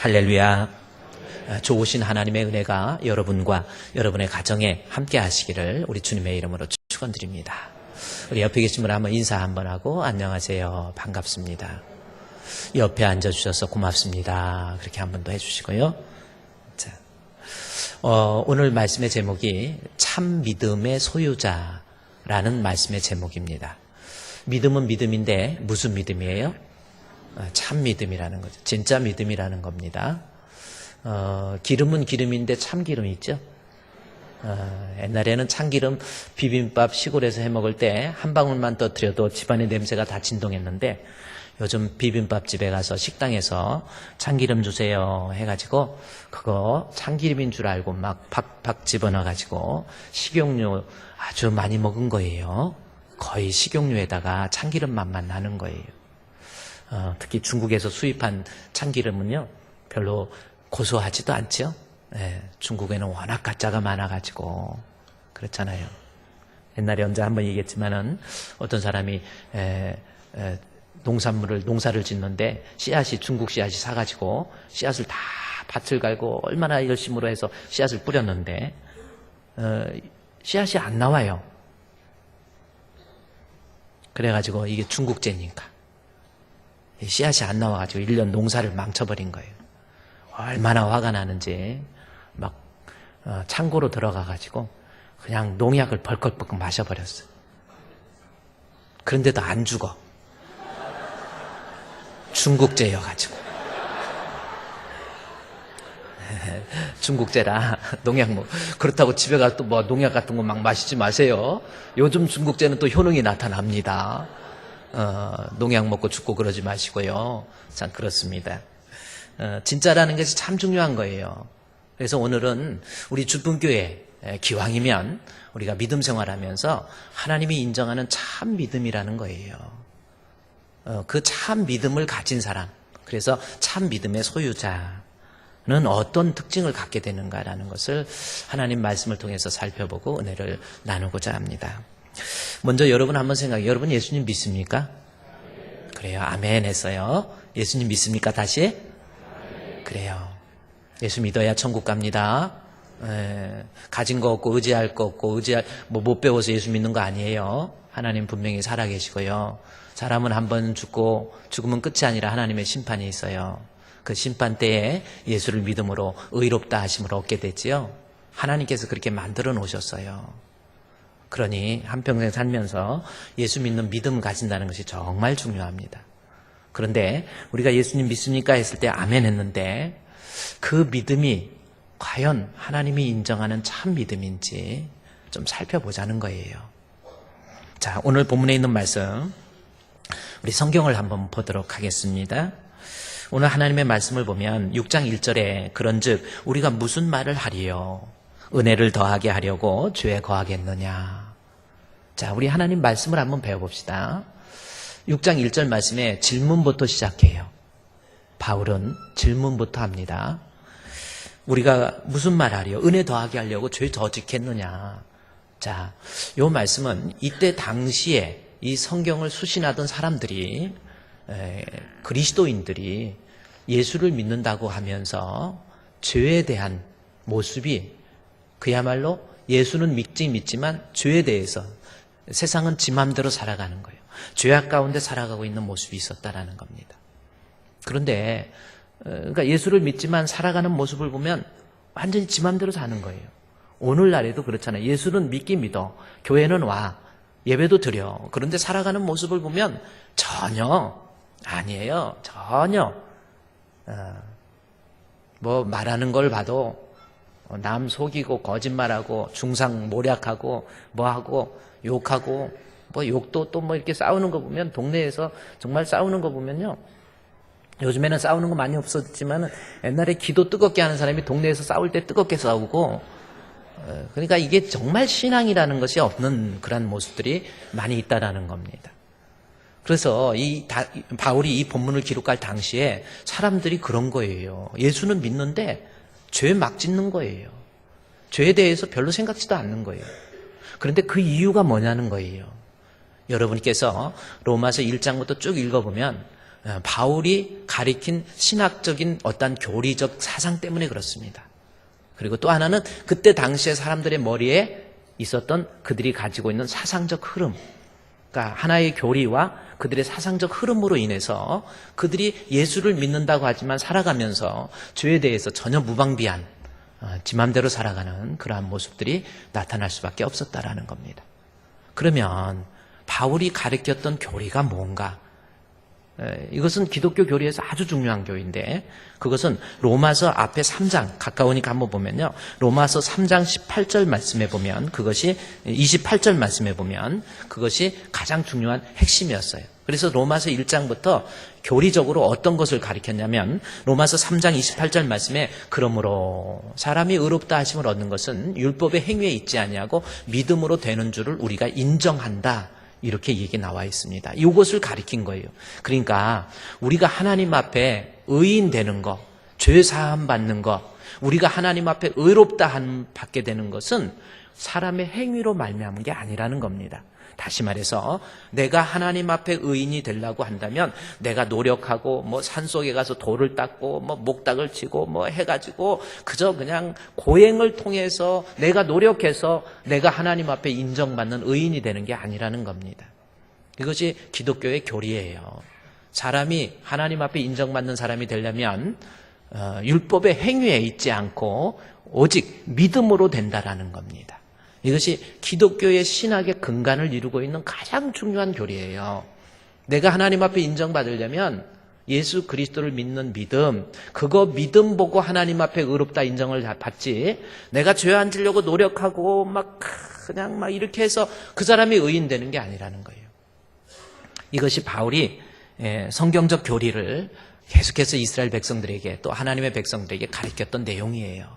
할렐루야. 좋으신 하나님의 은혜가 여러분과 여러분의 가정에 함께 하시기를 우리 주님의 이름으로 축원드립니다. 우리 옆에 계신 분 한번 인사 한번 하고 안녕하세요. 반갑습니다. 옆에 앉아주셔서 고맙습니다. 그렇게 한 번 더 해주시고요. 자, 오늘 말씀의 제목이 참 믿음의 소유자라는 말씀의 제목입니다. 믿음은 믿음인데 무슨 믿음이에요? 참 믿음이라는 거죠. 진짜 믿음이라는 겁니다. 기름은 기름인데 참기름 있죠? 옛날에는 참기름 비빔밥 시골에서 해먹을 때 한 방울만 떠뜨려도 집안의 냄새가 다 진동했는데 요즘 비빔밥집에 가서 식당에서 참기름 주세요 해가지고 그거 참기름인 줄 알고 막 팍팍 집어넣어가지고 식용유 아주 많이 먹은 거예요. 거의 식용유에다가 참기름 맛만 나는 거예요. 특히 중국에서 수입한 참기름은요 별로 고소하지도 않죠. 중국에는 워낙 가짜가 많아가지고 그렇잖아요. 옛날에 언제 한번 얘기했지만은 어떤 사람이 농사를 짓는데 씨앗이 중국 씨앗이 사가지고 씨앗을 다 밭을 갈고 얼마나 열심으로 해서 씨앗을 뿌렸는데 씨앗이 안 나와요. 그래가지고 이게 중국제니까 씨앗이 안 나와가지고 1년 농사를 망쳐버린 거예요. 얼마나 화가 나는지 막 창고로 들어가가지고 그냥 농약을 벌컥벌컥 마셔버렸어요. 그런데도 안 죽어. 중국제여가지고. 중국제라 농약 그렇다고 집에 가서 또 뭐 농약 같은 거 막 마시지 마세요. 요즘 중국제는 또 효능이 나타납니다. 농약 먹고 죽고 그러지 마시고요. 참 그렇습니다. 진짜라는 것이 참 중요한 거예요. 그래서 오늘은 우리 주분교회 기왕이면 우리가 믿음 생활하면서 하나님이 인정하는 참 믿음이라는 거예요. 그 참 믿음을 가진 사람, 그래서 참 믿음의 소유자는 어떤 특징을 갖게 되는가라는 것을 하나님 말씀을 통해서 살펴보고 은혜를 나누고자 합니다. 먼저 여러분 한번 생각해요. 여러분 예수님 믿습니까? 그래요. 아멘 했어요. 예수님 믿습니까? 다시? 그래요. 예수 믿어야 천국 갑니다. 가진 거 없고 의지할 거 없고 못 배워서 예수 믿는 거 아니에요. 하나님 분명히 살아계시고요. 사람은 한 번 죽고 죽으면 끝이 아니라 하나님의 심판이 있어요. 그 심판 때에 예수를 믿음으로 의롭다 하심을 얻게 되지요. 하나님께서 그렇게 만들어 놓으셨어요. 그러니 한평생 살면서 예수 믿는 믿음 가진다는 것이 정말 중요합니다. 그런데 우리가 예수님 믿습니까? 했을 때 아멘 했는데 그 믿음이 과연 하나님이 인정하는 참 믿음인지 좀 살펴보자는 거예요. 자, 오늘 본문에 있는 말씀 우리 성경을 한번 보도록 하겠습니다. 오늘 하나님의 말씀을 보면 6장 1절에 그런즉 우리가 무슨 말을 하리요? 은혜를 더하게 하려고 죄에 거하겠느냐? 자, 우리 하나님 말씀을 한번 배워봅시다. 6장 1절 말씀에 질문부터 시작해요. 바울은 질문부터 합니다. 우리가 무슨 말 하려? 은혜 더하게 하려고 죄 더 짓겠느냐? 자, 이 말씀은 이때 당시에 이 성경을 수신하던 사람들이 그리스도인들이 예수를 믿는다고 하면서 죄에 대한 모습이 그야말로 예수는 믿지만 죄에 대해서 세상은 지 맘대로 살아가는 거예요. 죄악 가운데 살아가고 있는 모습이 있었다라는 겁니다. 그런데 그러니까 예수를 믿지만 살아가는 모습을 보면 완전히 지 맘대로 사는 거예요. 오늘날에도 그렇잖아요. 예수는 믿긴 믿어. 교회는 와. 예배도 드려. 그런데 살아가는 모습을 보면 전혀 아니에요. 전혀. 뭐 말하는 걸 봐도 남 속이고 거짓말하고 중상 모략하고 뭐하고 욕하고 뭐 욕도 또 뭐 이렇게 싸우는 거 보면 동네에서 정말 싸우는 거 보면요. 요즘에는 싸우는 거 많이 없었지만 옛날에 기도 뜨겁게 하는 사람이 동네에서 싸울 때 뜨겁게 싸우고 그러니까 이게 정말 신앙이라는 것이 없는 그런 모습들이 많이 있다라는 겁니다. 그래서 바울이 이 본문을 기록할 당시에 사람들이 그런 거예요. 예수는 믿는데 죄 막 짓는 거예요. 죄에 대해서 별로 생각지도 않는 거예요. 그런데 그 이유가 뭐냐는 거예요. 여러분께서 로마서 1장부터 쭉 읽어보면 바울이 가리킨 신학적인 어떤 교리적 사상 때문에 그렇습니다. 그리고 또 하나는 그때 당시에 사람들의 머리에 있었던 그들이 가지고 있는 사상적 흐름, 그러니까 하나의 교리와 그들의 사상적 흐름으로 인해서 그들이 예수를 믿는다고 하지만 살아가면서 죄에 대해서 전혀 무방비한 지 맘대로 살아가는 그러한 모습들이 나타날 수밖에 없었다라는 겁니다. 그러면 바울이 가르쳤던 교리가 뭔가? 이것은 기독교 교리에서 아주 중요한 교리인데 그것은 로마서 앞에 3장 가까우니까 한번 보면요. 로마서 3장 18절 말씀에 보면 그것이 28절 말씀에 보면 그것이 가장 중요한 핵심이었어요. 그래서 로마서 1장부터 교리적으로 어떤 것을 가리켰냐면 로마서 3장 28절 말씀에 그러므로 사람이 의롭다 하심을 얻는 것은 율법의 행위에 있지 아니하고 믿음으로 되는 줄을 우리가 인정한다. 이렇게 얘기 나와 있습니다. 이것을 가리킨 거예요. 그러니까 우리가 하나님 앞에 의인 되는 것, 죄 사함 받는 것, 우리가 하나님 앞에 의롭다 받게 되는 것은 사람의 행위로 말미암은 게 아니라는 겁니다. 다시 말해서 내가 하나님 앞에 의인이 되려고 한다면 내가 노력하고 뭐 산속에 가서 돌을 닦고 뭐 목닥을 치고 뭐 해가지고 그저 그냥 고행을 통해서 내가 노력해서 내가 하나님 앞에 인정받는 의인이 되는 게 아니라는 겁니다. 이것이 기독교의 교리예요. 사람이 하나님 앞에 인정받는 사람이 되려면 율법의 행위에 있지 않고 오직 믿음으로 된다라는 겁니다. 이것이 기독교의 신학의 근간을 이루고 있는 가장 중요한 교리예요. 내가 하나님 앞에 인정받으려면 예수 그리스도를 믿는 믿음, 그거 믿음 보고 하나님 앞에 의롭다 인정을 받지 내가 죄 안 지려고 노력하고 그냥 이렇게 해서 그 사람이 의인 되는 게 아니라는 거예요. 이것이 바울이 성경적 교리를 계속해서 이스라엘 백성들에게 또 하나님의 백성들에게 가르쳤던 내용이에요.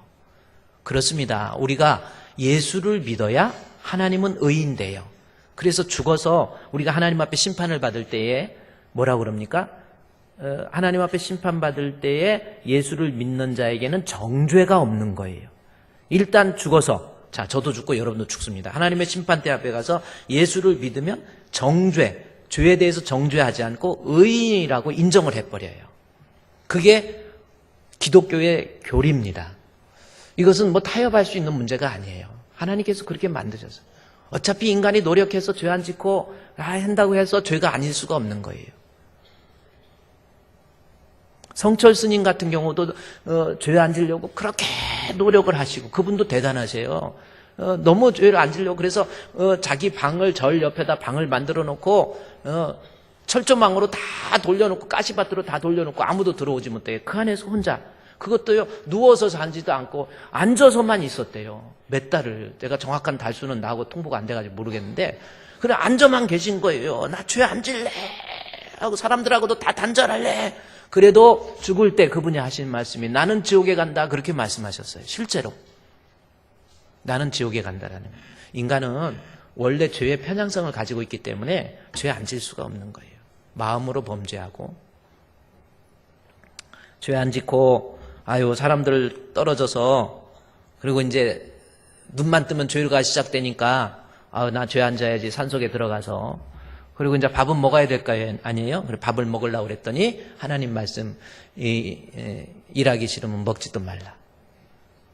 그렇습니다. 우리가 예수를 믿어야 하나님은 의인돼요. 그래서 죽어서 우리가 하나님 앞에 심판을 받을 때에 뭐라고 그럽니까? 하나님 앞에 심판받을 때에 예수를 믿는 자에게는 정죄가 없는 거예요. 일단 죽어서, 자, 저도 죽고 여러분도 죽습니다. 하나님의 심판대 앞에 가서 예수를 믿으면 죄에 대해서 정죄하지 않고 의인이라고 인정을 해버려요. 그게 기독교의 교리입니다. 이것은 타협할 수 있는 문제가 아니에요. 하나님께서 그렇게 만드셨어요. 어차피 인간이 노력해서 죄 안 짓고 한다고 해서 죄가 아닐 수가 없는 거예요. 성철 스님 같은 경우도 죄 안 지려고 그렇게 노력을 하시고 그분도 대단하세요. 너무 죄를 안 지려고 그래서 자기 방을 절 옆에다 방을 만들어 놓고 철조망으로 다 돌려놓고 가시밭으로 다 돌려놓고 아무도 들어오지 못해. 그 안에서 혼자 그것도요 누워서 잔지도 않고 앉아서만 있었대요. 몇 달을. 제가 정확한 달수는 나하고 통보가 안 돼가지고 모르겠는데 그래 앉아만 계신 거예요. 나 죄 안 질래 하고 사람들하고도 다 단절할래. 그래도 죽을 때 그분이 하신 말씀이 나는 지옥에 간다 그렇게 말씀하셨어요. 실제로 나는 지옥에 간다라는. 인간은 원래 죄의 편향성을 가지고 있기 때문에 죄 안 질 수가 없는 거예요. 마음으로 범죄하고 죄 안 짓고 사람들 떨어져서 그리고 이제 눈만 뜨면 죄가 시작되니까 나 죄 안 져야지 산속에 들어가서 그리고 이제 밥은 먹어야 될 거 아니에요? 그래 밥을 먹으려고 그랬더니 하나님 말씀 일하기 싫으면 먹지도 말라.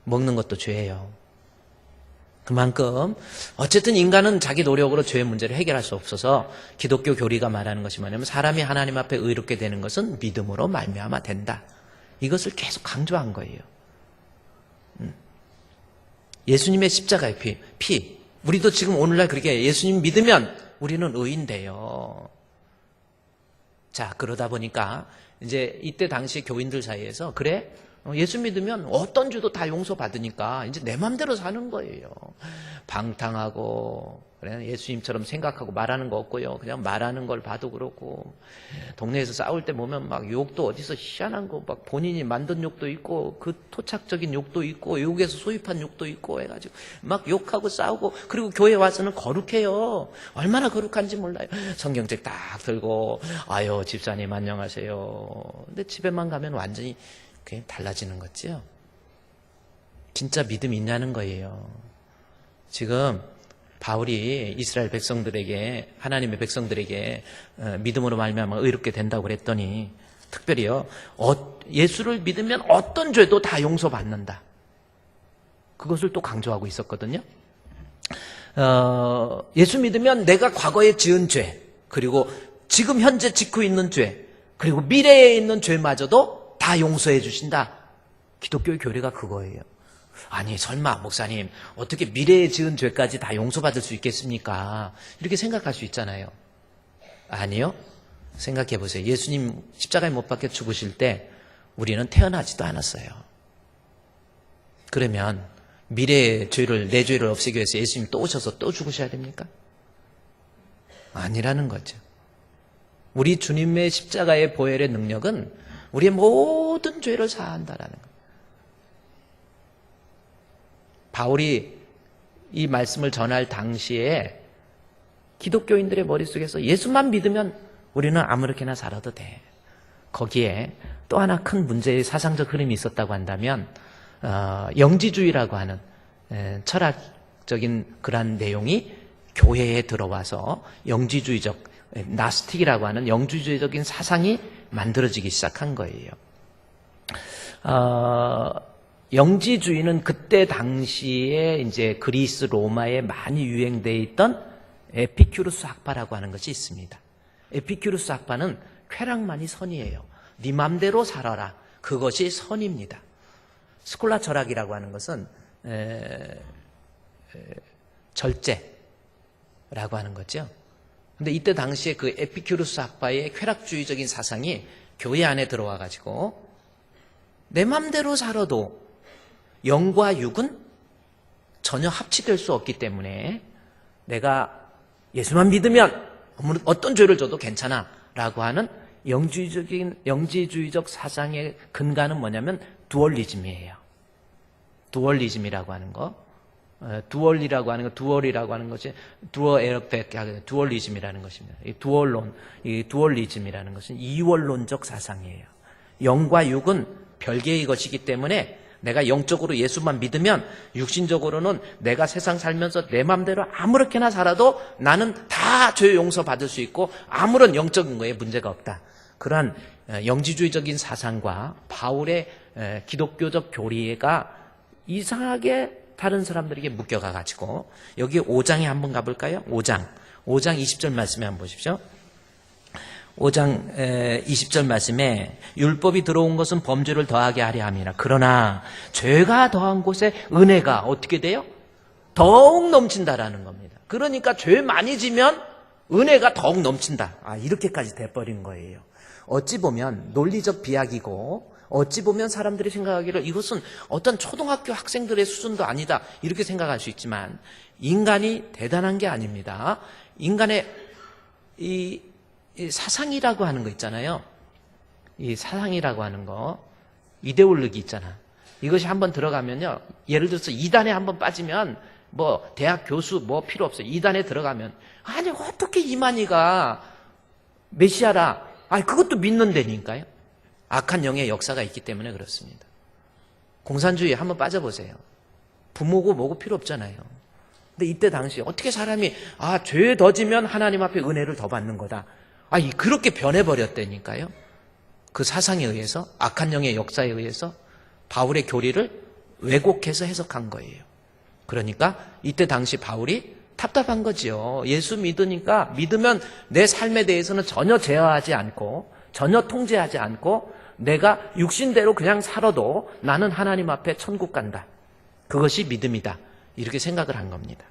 먹는 것도 죄예요. 그만큼 어쨌든 인간은 자기 노력으로 죄의 문제를 해결할 수 없어서 기독교 교리가 말하는 것이 뭐냐면 사람이 하나님 앞에 의롭게 되는 것은 믿음으로 말미암아 된다. 이것을 계속 강조한 거예요. 예수님의 십자가의 피. 우리도 지금 오늘날 그렇게 예수님 믿으면 우리는 의인돼요. 자, 그러다 보니까 이제 이때 당시 교인들 사이에서 그래? 예수 믿으면 어떤 죄도 다 용서받으니까 이제 내 맘대로 사는 거예요. 방탕하고 그래 예수님처럼 생각하고 말하는 거 없고요. 그냥 말하는 걸 봐도 그렇고 동네에서 싸울 때 보면 막 욕도 어디서 희한한 거 막 본인이 만든 욕도 있고 그 토착적인 욕도 있고 외국에서 소입한 욕도 있고 해가지고 막 욕하고 싸우고 그리고 교회 와서는 거룩해요. 얼마나 거룩한지 몰라요. 성경책 딱 들고 아유 집사님 안녕하세요. 근데 집에만 가면 완전히 그게 달라지는 거지요. 진짜 믿음이 있냐는 거예요. 지금 바울이 이스라엘 백성들에게, 하나님의 백성들에게 믿음으로 말미암아 의롭게 된다고 그랬더니 특별히요, 예수를 믿으면 어떤 죄도 다 용서받는다. 그것을 또 강조하고 있었거든요. 예수 믿으면 내가 과거에 지은 죄, 그리고 지금 현재 짓고 있는 죄, 그리고 미래에 있는 죄마저도 다 용서해 주신다. 기독교의 교리가 그거예요. 아니 설마 목사님 어떻게 미래에 지은 죄까지 다 용서받을 수 있겠습니까? 이렇게 생각할 수 있잖아요. 아니요. 생각해 보세요. 예수님 십자가에 못 박혀 죽으실 때 우리는 태어나지도 않았어요. 그러면 미래의 죄를, 내 죄를 없애기 위해서 예수님 또 오셔서 또 죽으셔야 됩니까? 아니라는 거죠. 우리 주님의 십자가의 보혈의 능력은 우리의 모든 죄를 사한다라는 거예요. 바울이 이 말씀을 전할 당시에 기독교인들의 머릿속에서 예수만 믿으면 우리는 아무렇게나 살아도 돼. 거기에 또 하나 큰 문제의 사상적 흐름이 있었다고 한다면 영지주의라고 하는 철학적인 그런 내용이 교회에 들어와서 영지주의적, 나스틱이라고 하는 영지주의적인 사상이 만들어지기 시작한 거예요. 영지주의는 그때 당시에 이제 그리스 로마에 많이 유행되어 있던 에피큐르스 학파라고 하는 것이 있습니다. 에피큐르스 학파는 쾌락만이 선이에요. 네 맘대로 살아라. 그것이 선입니다. 스콜라 철학이라고 하는 것은 절제라고 하는 거죠. 근데 이때 당시에 그 에피큐르스 학파의 쾌락주의적인 사상이 교회 안에 들어와 가지고 내 맘대로 살아도 영과 육은 전혀 합치될 수 없기 때문에 내가 예수만 믿으면 어떤 죄를 져도 괜찮아 라고 하는 영지주의적 사상의 근간은 뭐냐면 두얼리즘이에요. 두얼리즘이라고 하는 거. 두얼이라고 하는 것이 두얼리즘이라는 것입니다. 이 두얼리즘이라는 것은 이원론적 사상이에요. 영과 육은 별개의 것이기 때문에 내가 영적으로 예수만 믿으면 육신적으로는 내가 세상 살면서 내 마음대로 아무렇게나 살아도 나는 다 죄 용서받을 수 있고 아무런 영적인 거에 문제가 없다. 그러한 영지주의적인 사상과 바울의 기독교적 교리가 이상하게 다른 사람들에게 묶여가가지고 여기 5장에 한번 가볼까요? 5장 20절 말씀에 한번 보십시오. 5장 20절 말씀에 율법이 들어온 것은 범죄를 더하게 하려 함이라. 그러나 죄가 더한 곳에 은혜가 어떻게 돼요? 더욱 넘친다라는 겁니다. 그러니까 죄 많이 지면 은혜가 더욱 넘친다. 이렇게까지 돼버린 거예요. 어찌 보면 논리적 비약이고 어찌 보면 사람들이 생각하기를 이것은 어떤 초등학교 학생들의 수준도 아니다 이렇게 생각할 수 있지만 인간이 대단한 게 아닙니다. 인간의 이 사상이라고 하는 거 있잖아요. 이 사상이라고 하는 거, 이데올로기 있잖아. 이것이 한번 들어가면요. 예를 들어서 이단에 한번 빠지면 뭐 대학 교수 뭐 필요 없어요. 이단에 들어가면 아니 어떻게 이만희가 메시아라. 그것도 믿는다니까요. 악한 영의 역사가 있기 때문에 그렇습니다. 공산주의에 한번 빠져보세요. 부모고 뭐고 필요 없잖아요. 근데 이때 당시 어떻게 사람이 죄 더 지면 하나님 앞에 은혜를 더 받는 거다. 그렇게 변해버렸다니까요. 그 사상에 의해서, 악한 영의 역사에 의해서 바울의 교리를 왜곡해서 해석한 거예요. 그러니까 이때 당시 바울이 답답한 거지요. 예수 믿으면 내 삶에 대해서는 전혀 제어하지 않고 전혀 통제하지 않고 내가 육신대로 그냥 살아도 나는 하나님 앞에 천국 간다. 그것이 믿음이다. 이렇게 생각을 한 겁니다.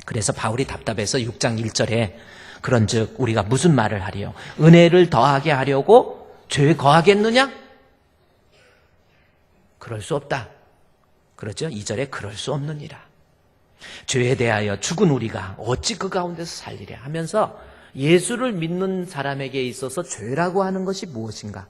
그래서 바울이 답답해서 6장 1절에 그런즉 우리가 무슨 말을 하리요? 은혜를 더하게 하려고 죄에 거하겠느냐? 그럴 수 없다. 그렇죠? 2절에 그럴 수 없느니라. 죄에 대하여 죽은 우리가 어찌 그 가운데서 살리랴 하면서 예수를 믿는 사람에게 있어서 죄라고 하는 것이 무엇인가?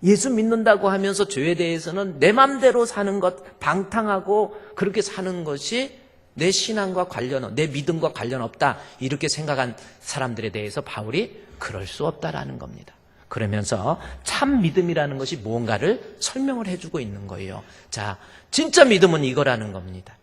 예수 믿는다고 하면서 죄에 대해서는 내 맘대로 사는 것, 방탕하고 그렇게 사는 것이 내 신앙과 내 믿음과 관련 없다. 이렇게 생각한 사람들에 대해서 바울이 그럴 수 없다라는 겁니다. 그러면서 참 믿음이라는 것이 무언가를 설명을 해주고 있는 거예요. 자, 진짜 믿음은 이거라는 겁니다.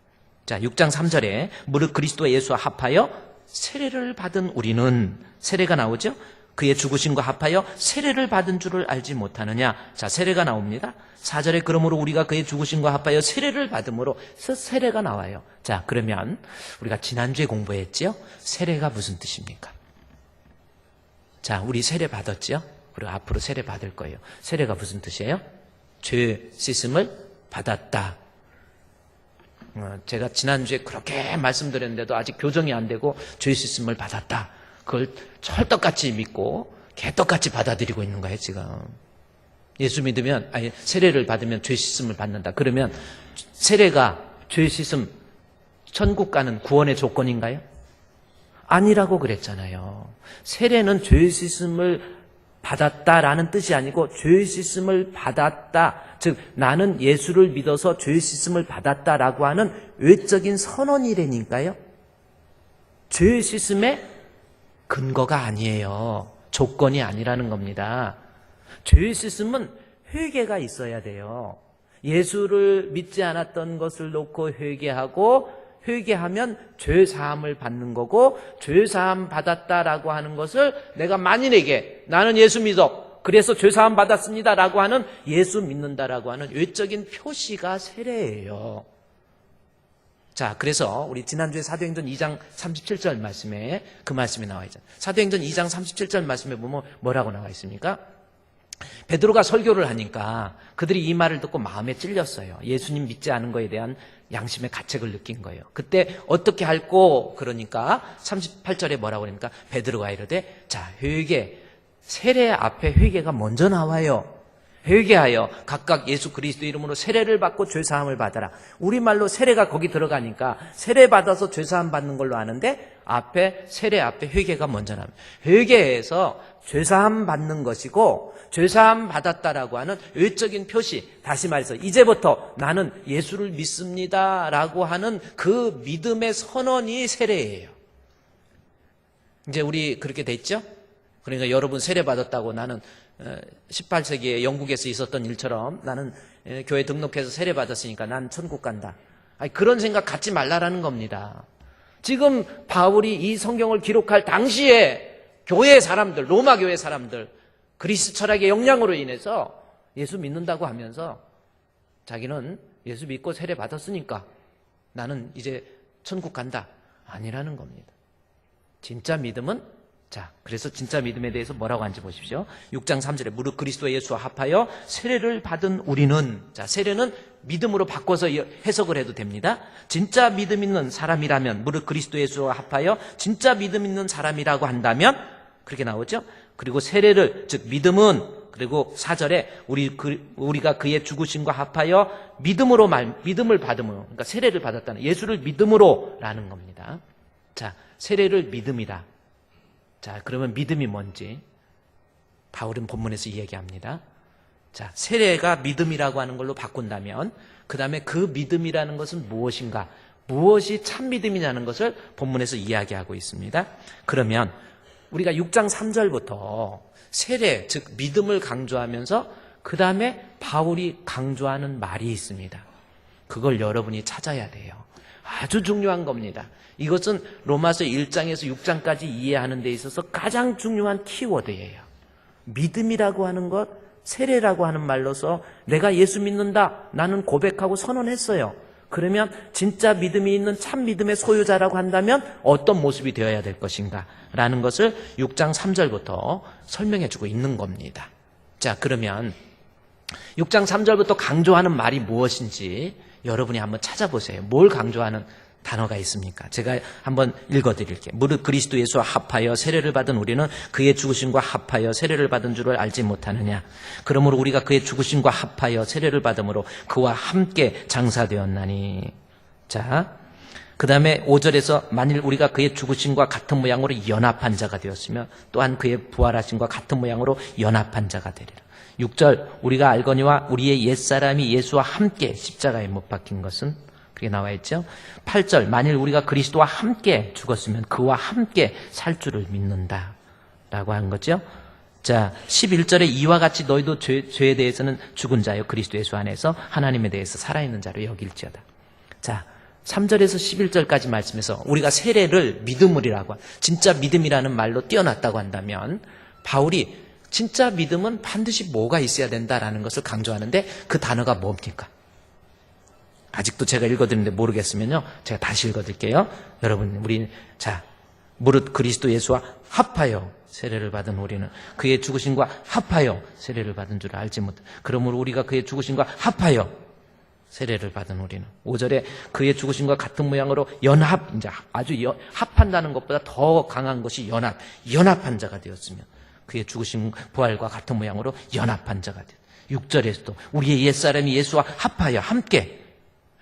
자, 6장 3절에 무릇 그리스도 예수와 합하여 세례를 받은 우리는, 세례가 나오죠? 그의 죽으심과 합하여 세례를 받은 줄을 알지 못하느냐. 자, 세례가 나옵니다. 4절에 그러므로 우리가 그의 죽으심과 합하여 세례를 받음으로 세례가 나와요. 자, 그러면 우리가 지난주에 공부했죠? 세례가 무슨 뜻입니까? 자, 우리 세례 받았죠? 그리고 앞으로 세례 받을 거예요. 세례가 무슨 뜻이에요? 죄 씻음을 받았다. 제가 지난주에 그렇게 말씀드렸는데도 아직 교정이 안 되고 죄 씻음을 받았다. 그걸 철떡같이 믿고 개떡같이 받아들이고 있는 거예요, 지금. 예수 믿으면, 아니, 세례를 받으면 죄 씻음을 받는다. 그러면 세례가 죄 씻음, 천국 가는 구원의 조건인가요? 아니라고 그랬잖아요. 세례는 죄 씻음을 받았다라는 뜻이 아니고 죄 씻음을 받았다. 즉 나는 예수를 믿어서 죄 씻음을 받았다라고 하는 외적인 선언이라니까요. 죄 씻음의 근거가 아니에요. 조건이 아니라는 겁니다. 죄 씻음은 회개가 있어야 돼요. 예수를 믿지 않았던 것을 놓고 회개하고 회개하면 죄 사함을 받는 거고 죄 사함 받았다라고 하는 것을 내가 만인에게 나는 예수 믿어. 그래서 죄 사함 받았습니다라고 하는 예수 믿는다라고 하는 외적인 표시가 세례예요. 자, 그래서 우리 지난주에 사도행전 2장 37절 말씀에 그 말씀이 나와 있잖아요. 사도행전 2장 37절 말씀에 보면 뭐라고 나와 있습니까? 베드로가 설교를 하니까 그들이 이 말을 듣고 마음에 찔렸어요. 예수님 믿지 않은 거에 대한 양심의 가책을 느낀 거예요. 그때 어떻게 할꼬? 그러니까 38절에 뭐라고 그러니까 베드로가 이르되 자, 회개, 세례 앞에 회개가 먼저 나와요. 회개하여 각각 예수 그리스도 이름으로 세례를 받고 죄사함을 받아라. 우리말로 세례가 거기 들어가니까 세례 받아서 죄사함 받는 걸로 아는데 앞에 세례 앞에 회개가 먼저 나옵니다. 회개해서 죄사함 받는 것이고 죄사함 받았다라고 하는 외적인 표시, 다시 말해서 이제부터 나는 예수를 믿습니다라고 하는 그 믿음의 선언이 세례예요. 이제 우리 그렇게 돼 있죠? 그러니까 여러분 세례 받았다고 나는 18세기에 영국에서 있었던 일처럼 나는 교회 등록해서 세례 받았으니까 난 천국 간다. 아니, 그런 생각 갖지 말라라는 겁니다. 지금 바울이 이 성경을 기록할 당시에 교회 사람들, 로마 교회 사람들, 그리스 철학의 영향으로 인해서 예수 믿는다고 하면서 자기는 예수 믿고 세례 받았으니까 나는 이제 천국 간다. 아니라는 겁니다. 진짜 믿음은 자, 그래서 진짜 믿음에 대해서 뭐라고 하는지 보십시오. 6장 3절에 무릇 그리스도 예수와 합하여 세례를 받은 우리는, 자, 세례는 믿음으로 바꿔서 해석을 해도 됩니다. 진짜 믿음 있는 사람이라면 무릇 그리스도 예수와 합하여 진짜 믿음 있는 사람이라고 한다면 그렇게 나오죠. 그리고 세례를, 즉 믿음은, 그리고 4절에 우리가 그의 죽으심과 합하여 믿음을 받음으로, 그러니까 세례를 받았다는 예수를 믿음으로라는 겁니다. 자, 세례를 믿음이다. 자, 그러면 믿음이 뭔지 바울은 본문에서 이야기합니다. 자, 세례가 믿음이라고 하는 걸로 바꾼다면 그 다음에 그 믿음이라는 것은 무엇인가, 무엇이 참 믿음이냐는 것을 본문에서 이야기하고 있습니다. 그러면 우리가 6장 3절부터 세례, 즉 믿음을 강조하면서 그 다음에 바울이 강조하는 말이 있습니다. 그걸 여러분이 찾아야 돼요. 아주 중요한 겁니다. 이것은 로마서 1장에서 6장까지 이해하는 데 있어서 가장 중요한 키워드예요. 믿음이라고 하는 것, 세례라고 하는 말로서 내가 예수 믿는다, 나는 고백하고 선언했어요. 그러면 진짜 믿음이 있는 참 믿음의 소유자라고 한다면 어떤 모습이 되어야 될 것인가 라는 것을 6장 3절부터 설명해 주고 있는 겁니다. 자, 그러면 6장 3절부터 강조하는 말이 무엇인지 여러분이 한번 찾아보세요. 뭘 강조하는 단어가 있습니까? 제가 한번 읽어드릴게요. 무릇 그리스도 예수와 합하여 세례를 받은 우리는 그의 죽으심과 합하여 세례를 받은 줄을 알지 못하느냐. 그러므로 우리가 그의 죽으심과 합하여 세례를 받음으로 그와 함께 장사되었나니. 자, 그 다음에 5절에서 만일 우리가 그의 죽으심과 같은 모양으로 연합한 자가 되었으면 또한 그의 부활하심과 같은 모양으로 연합한 자가 되리라. 6절 우리가 알거니와 우리의 옛사람이 예수와 함께 십자가에 못 박힌 것은 그게 나와 있죠. 8절 만일 우리가 그리스도와 함께 죽었으면 그와 함께 살 줄을 믿는다 라고 하는 거죠. 자, 11절에 이와 같이 너희도 죄에 대해서는 죽은 자요 그리스도 예수 안에서 하나님에 대해서 살아있는 자로 여길지어다. 자, 3절에서 11절까지 말씀에서 우리가 세례를 믿음이라고, 진짜 믿음이라는 말로 띄어놨다고 한다면, 바울이 진짜 믿음은 반드시 뭐가 있어야 된다라는 것을 강조하는데, 그 단어가 뭡니까? 아직도 제가 읽어드리는데 모르겠으면요, 제가 다시 읽어드릴게요. 여러분, 무릇 그리스도 예수와 합하여 세례를 받은 우리는 그의 죽으심과 합하여 세례를 받은 줄 알지 못. 그러므로 우리가 그의 죽으심과 합하여 세례를 받은 우리는, 5절에 그의 죽으심과 같은 모양으로 연합, 이제 아주 합한다는 것보다 더 강한 것이 연합한 자가 되었으며, 그의 죽으심 부활과 같은 모양으로 연합한 자가 되었다. 6절에서도 우리의 옛사람이 예수와 합하여 함께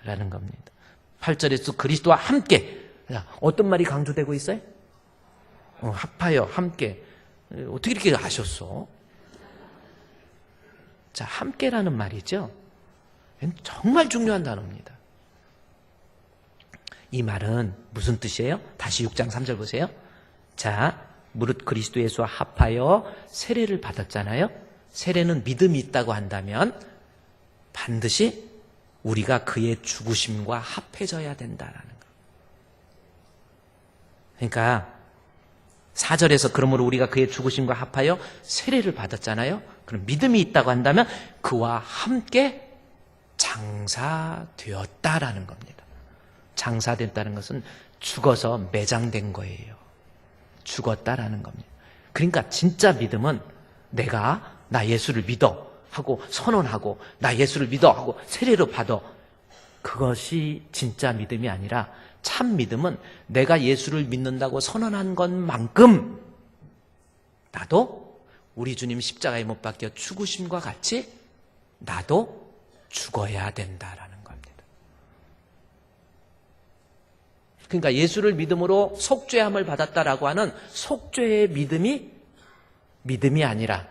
라는 겁니다. 8절에서 그리스도와 함께. 어떤 말이 강조되고 있어요? 합하여 함께. 어떻게 이렇게 아셨어? 자, 함께라는 말이죠. 정말 중요한 단어입니다. 이 말은 무슨 뜻이에요? 다시 6장 3절 보세요. 자, 무릇 그리스도 예수와 합하여 세례를 받았잖아요. 세례는 믿음이 있다고 한다면 반드시 우리가 그의 죽으심과 합해져야 된다라는 거. 그러니까 4절에서 그러므로 우리가 그의 죽으심과 합하여 세례를 받았잖아요. 그럼 믿음이 있다고 한다면 그와 함께 장사되었다라는 겁니다. 장사됐다는 것은 죽어서 매장된 거예요. 죽었다라는 겁니다. 그러니까 진짜 믿음은 내가 나 예수를 믿어 하고 선언하고, 나 예수를 믿어 하고 세례를 받아, 그것이 진짜 믿음이 아니라, 참 믿음은 내가 예수를 믿는다고 선언한 것만큼 나도 우리 주님 십자가에 못 박혀 죽으심과 같이 나도 죽어야 된다라는 겁니다. 그러니까 예수를 믿음으로 속죄함을 받았다라고 하는 속죄의 믿음이 아니라,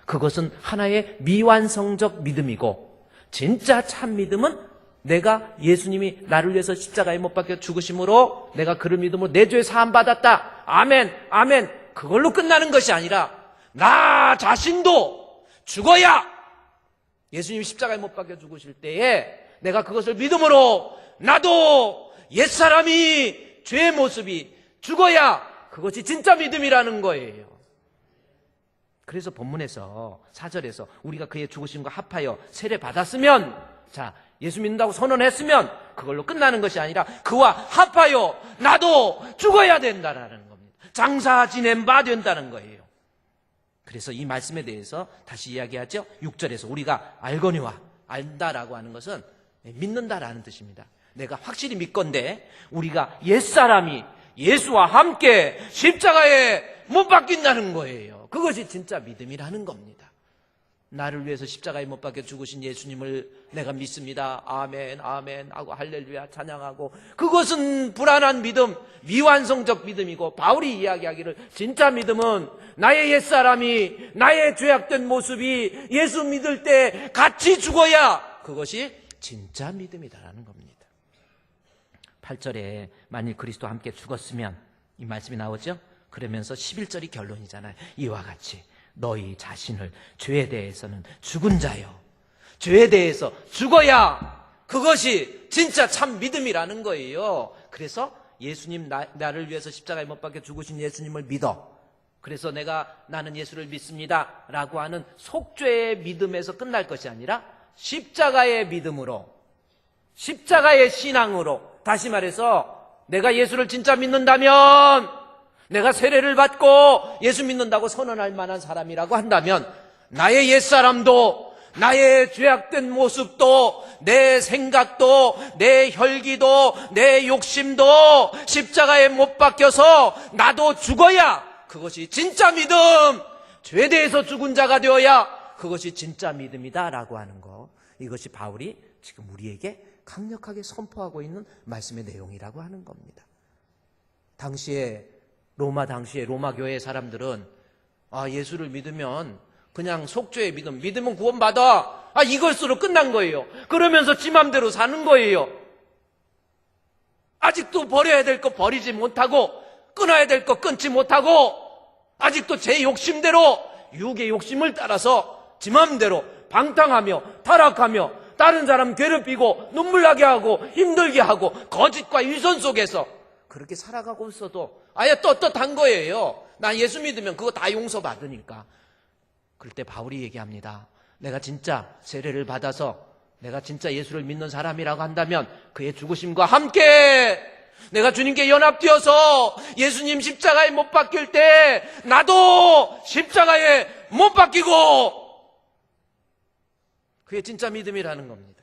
그것은 하나의 미완성적 믿음이고, 진짜 참 믿음은 내가 예수님이 나를 위해서 십자가에 못 박혀 죽으심으로 내가 그를 믿음으로 내 죄 사함 받았다, 아멘 아멘, 그걸로 끝나는 것이 아니라 나 자신도 죽어야, 예수님이 십자가에 못 박혀 죽으실 때에 내가 그것을 믿음으로 나도 옛사람이, 죄의 모습이 죽어야 그것이 진짜 믿음이라는 거예요. 그래서 본문에서 4절에서 우리가 그의 죽으심과 합하여 세례 받았으면, 자, 예수 믿는다고 선언했으면 그걸로 끝나는 것이 아니라 그와 합하여 나도 죽어야 된다라는 겁니다. 장사 지낸 바 된다는 거예요. 그래서 이 말씀에 대해서 다시 이야기하죠. 6절에서 우리가 알거니와, 안다라고 하는 것은 믿는다라는 뜻입니다. 내가 확실히 믿건대 우리가 옛사람이 예수와 함께 십자가에 못 박힌다는 거예요. 그것이 진짜 믿음이라는 겁니다. 나를 위해서 십자가에 못 박혀 죽으신 예수님을 내가 믿습니다, 아멘 아멘 하고 할렐루야 찬양하고, 그것은 불안한 믿음, 미완성적 믿음이고, 바울이 이야기하기를 진짜 믿음은 나의 옛사람이, 나의 죄악된 모습이 예수 믿을 때 같이 죽어야 그것이 진짜 믿음이다라는 겁니다. 8절에 만일 그리스도와 함께 죽었으면, 이 말씀이 나오죠. 그러면서 11절이 결론이잖아요. 이와 같이 너희 자신을 죄에 대해서는 죽은 자요, 죄에 대해서 죽어야 그것이 진짜 참 믿음이라는 거예요. 그래서 예수님, 나를 위해서 십자가에 못 박혀 죽으신 예수님을 믿어, 그래서 나는 예수를 믿습니다 라고 하는 속죄의 믿음에서 끝날 것이 아니라 십자가의 믿음으로, 십자가의 신앙으로, 다시 말해서 내가 예수를 진짜 믿는다면, 내가 세례를 받고 예수 믿는다고 선언할 만한 사람이라고 한다면, 나의 옛사람도, 나의 죄악된 모습도, 내 생각도, 내 혈기도, 내 욕심도 십자가에 못 박혀서 나도 죽어야 그것이 진짜 믿음, 죄에 대해서 죽은 자가 되어야 그것이 진짜 믿음이다 라고 하는 거, 이것이 바울이 지금 우리에게 강력하게 선포하고 있는 말씀의 내용이라고 하는 겁니다. 당시에 로마 교회 사람들은 예수를 믿으면 그냥 속죄의 믿으면 구원받아, 이것으로 끝난 거예요. 그러면서 지 맘대로 사는 거예요. 아직도 버려야 될 거 버리지 못하고, 끊어야 될 거 끊지 못하고, 아직도 제 욕심대로, 육의 욕심을 따라서 지 맘대로 방탕하며 타락하며 다른 사람 괴롭히고 눈물 나게 하고 힘들게 하고 거짓과 위선 속에서 그렇게 살아가고 있어도 아예 떳떳한 거예요. 나 예수 믿으면 그거 다 용서받으니까. 그럴 때 바울이 얘기합니다. 내가 진짜 세례를 받아서 내가 진짜 예수를 믿는 사람이라고 한다면 그의 죽으심과 함께 내가 주님께 연합되어서 예수님 십자가에 못 박힐 때 나도 십자가에 못 박히고, 그게 진짜 믿음이라는 겁니다.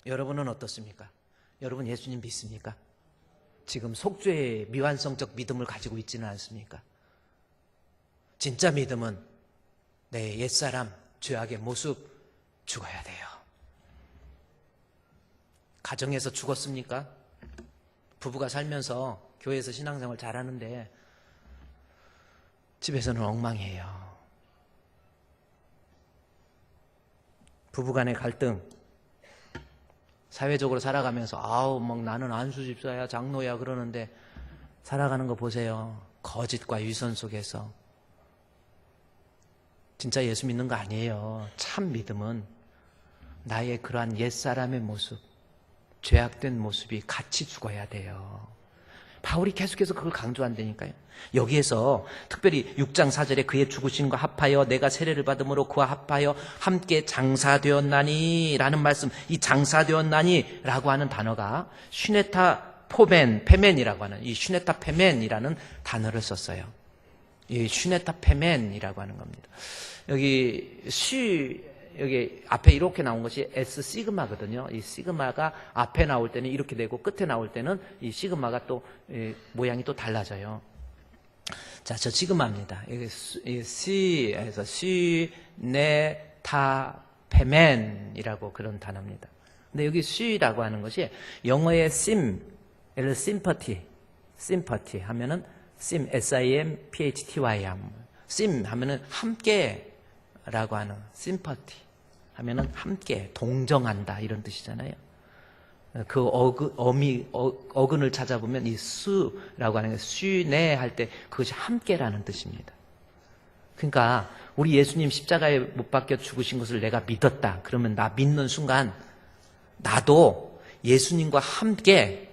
여러분은 어떻습니까? 여러분 예수님 믿습니까? 지금 속죄의 미완성적 믿음을 가지고 있지는 않습니까? 진짜 믿음은 내 옛사람 죄악의 모습 죽어야 돼요. 가정에서 죽었습니까? 부부가 살면서 교회에서 신앙생활 잘하는데 집에서는 엉망이에요. 부부간의 갈등, 사회적으로 살아가면서 막 나는 안수 집사야 장로야 그러는데 살아가는 거 보세요. 거짓과 위선 속에서. 진짜 예수 믿는 거 아니에요. 참 믿음은 나의 그러한 옛사람의 모습, 죄악된 모습이 같이 죽어야 돼요. 바울이 계속해서 그걸 강조한다니까요. 여기에서 특별히 6장 4절에 그의 죽으심과 합하여 내가 세례를 받음으로 그와 합하여 함께 장사되었나니 라는 말씀, 이 장사되었나니 라고 하는 단어가 슈네타 페멘이라고 하는, 이 슈네타 페멘이라는 단어를 썼어요. 이 슈네타 페멘이라고 하는 겁니다. 여기 앞에 이렇게 나온 것이 S 시그마거든요. 이 시그마가 앞에 나올 때는 이렇게 되고 끝에 나올 때는 이 시그마가 또 모양이 또 달라져요. 자, 저 시그마입니다. 시에서 슈네타 페멘이라고 그런 단어입니다. 근데 여기 슈라고 하는 것이 영어의 심퍼티 하면은 SIMPHTY 심 하면은 함께라고 하는 심퍼티 하면은 함께 동정한다 이런 뜻이잖아요. 그 어근을 찾아보면 이 수라고 하는 게 슈네 할 때 그것이 함께라는 뜻입니다. 그러니까 우리 예수님 십자가에 못 박혀 죽으신 것을 내가 믿었다. 그러면 나 믿는 순간 나도 예수님과 함께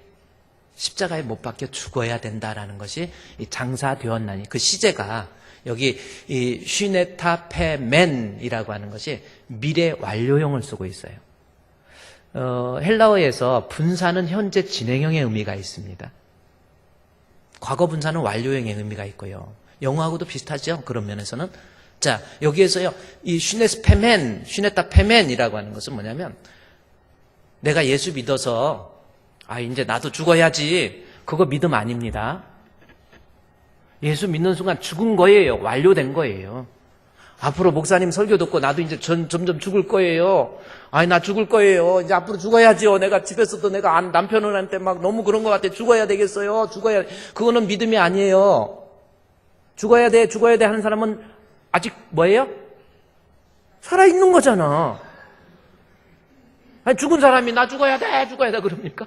십자가에 못 박혀 죽어야 된다라는 것이 장사되었나니, 그 시제가 여기 이 슈네타페멘이라고 하는 것이 미래 완료형을 쓰고 있어요. 헬라어에서 분사는 현재 진행형의 의미가 있습니다. 과거 분사는 완료형의 의미가 있고요. 영어하고도 비슷하죠. 그런 면에서는. 자, 여기에서요, 이 슈네타페멘이라고 하는 것은 뭐냐면, 내가 예수 믿어서 이제 나도 죽어야지, 그거 믿음 아닙니다. 예수 믿는 순간 죽은 거예요. 완료된 거예요. 앞으로 목사님 설교 듣고 나도 이제 점점 죽을 거예요. 나 죽을 거예요. 이제 앞으로 죽어야지요. 내가 집에서도 내가 남편한테 막 너무 그런 것 같아. 죽어야 되겠어요. 그거는 믿음이 아니에요. 죽어야 돼 하는 사람은 아직 뭐예요? 살아있는 거잖아. 죽은 사람이 나 죽어야 돼 그럽니까?